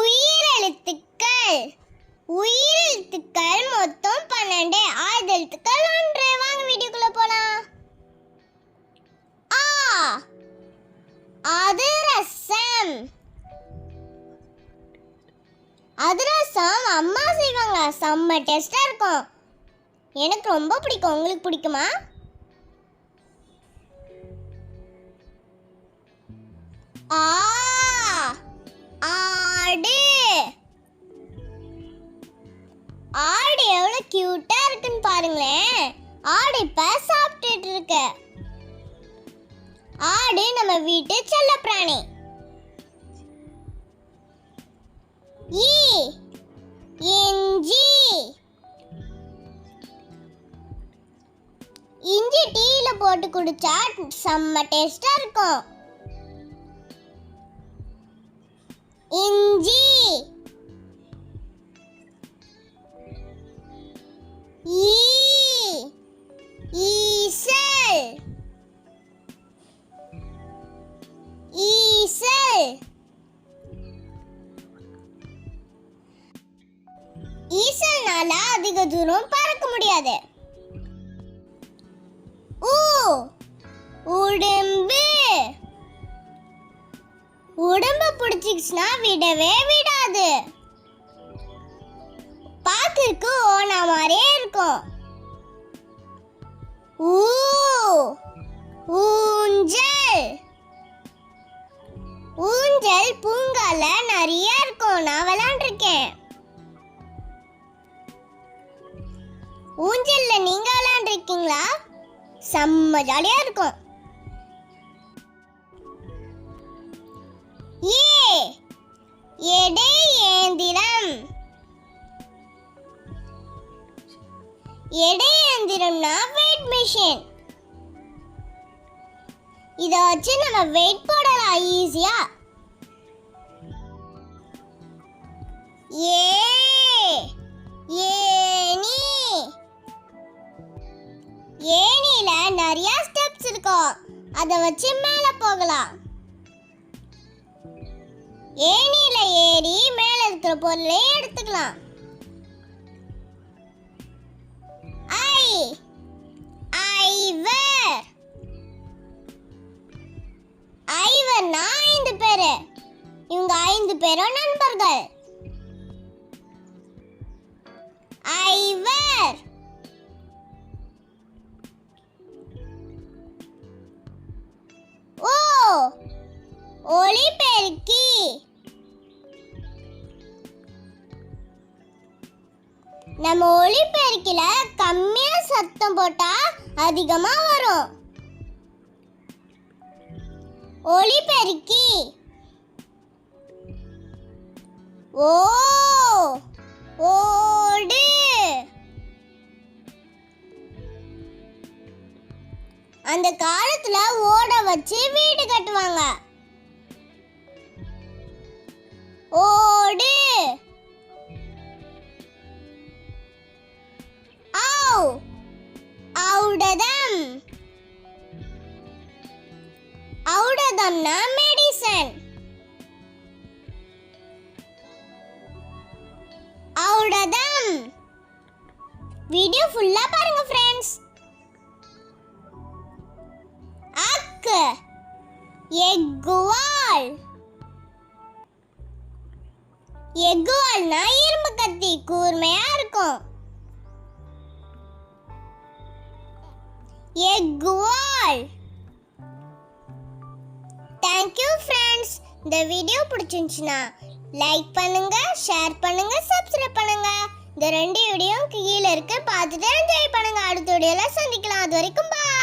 உயிரெழுத்துக்கள். உயிரெழுத்துக்கள் மொத்தம் 12. ஆயுதெழுத்துக்கள் 1. வாங்க வீடியோக்குள்ள போலாம். ஆ அதிரசம். அதிரசம் அம்மா செய்வாங்க. செம்ம டேஸ்டா இருக்கும். எனக்கு ரொம்ப பிடிக்கும். உங்களுக்கு பிடிக்குமா? ஆ ஆடு. ஆடு எவ்வளவு கியூட்டா இருக்குன்னு பாருங்களேன். ஆடு இப்ப சாப்பிட்டுட்டு இருக்கு. ஆடு நம்ம வீட்டு செல்ல பிராணி. இஞ்சி. இஞ்சி டீல போட்டு குடிச்சா செம்ம டேஸ்டா இருக்கும். இஞ்சி. ஈசல். ஈசல். ஈசல்னால அதிக தூரம் பறக்க முடியாது. உடம்பு. உடம்பு பிடிச்சிச்சுன்னா விடவே விடாது. பாக்குறதுக்கு ஓனா மாதிரியே இருக்கும். ஊஞ்சல். ஊஞ்சல் பூங்கால நிறைய இருக்கும். நான் விளையாண்டுருக்கேன். ஊஞ்சல்ல நீங்க விளையாண்டுருக்கீங்களா? செம்ம ஜாலியா இருக்கும். எடை இயந்திரம். எடை இயந்திரம்னா வெயிட் மிஷின். இத வச்சு நம்ம வெயிட் போடலாம் ஈஸியா. ஏணி. ஏணில நிறைய ஸ்டெப்ஸ் இருக்கும். அத வச்சு மேல போகலாம். ஏணில ஏறி மேல இருக்கிற பொருளை எடுத்துக்கலாம். ஐவர். ஐவர்னா 5 பேரு. இவங்க 5 பேரும் நண்பர்கள். ஐவர். ஒலிபெருக்கி. நம்ம ஒலிபெருக்கில கம்மியா சத்தம் போட்டா அதிகமா வரும். ஒலிபெருக்கி. ஓடு. அந்த காலத்துல ஓட வச்சு வீடு கட்டுவாங்க. ஓடு. ஔடதம். ஔடதம்னா மெடிசன். ஔடதம். வீடியோ ஃபுல்லா பாருங்க ஃப்ரெண்ட்ஸ். அக்கு. எக்குவால். எக்குவால்னா இரும்பு கத்தி. கூர்மையா இருக்கும். எக்குவால். Thank you friends. இந்த வீடியோ பிடிச்சிருந்துச்சுன்னா லைக் பண்ணுங்க, ஷேர் பண்ணுங்க, சப்ஸ்கிரைப் பண்ணுங்க. இந்த 2 வீடியோ கீழே இருக்கு. பார்த்துட்டு என்ஜாய் பண்ணுங்க. அடுத்த வீடியோல சந்திக்கலாம். அது வரைக்கும் பாய்.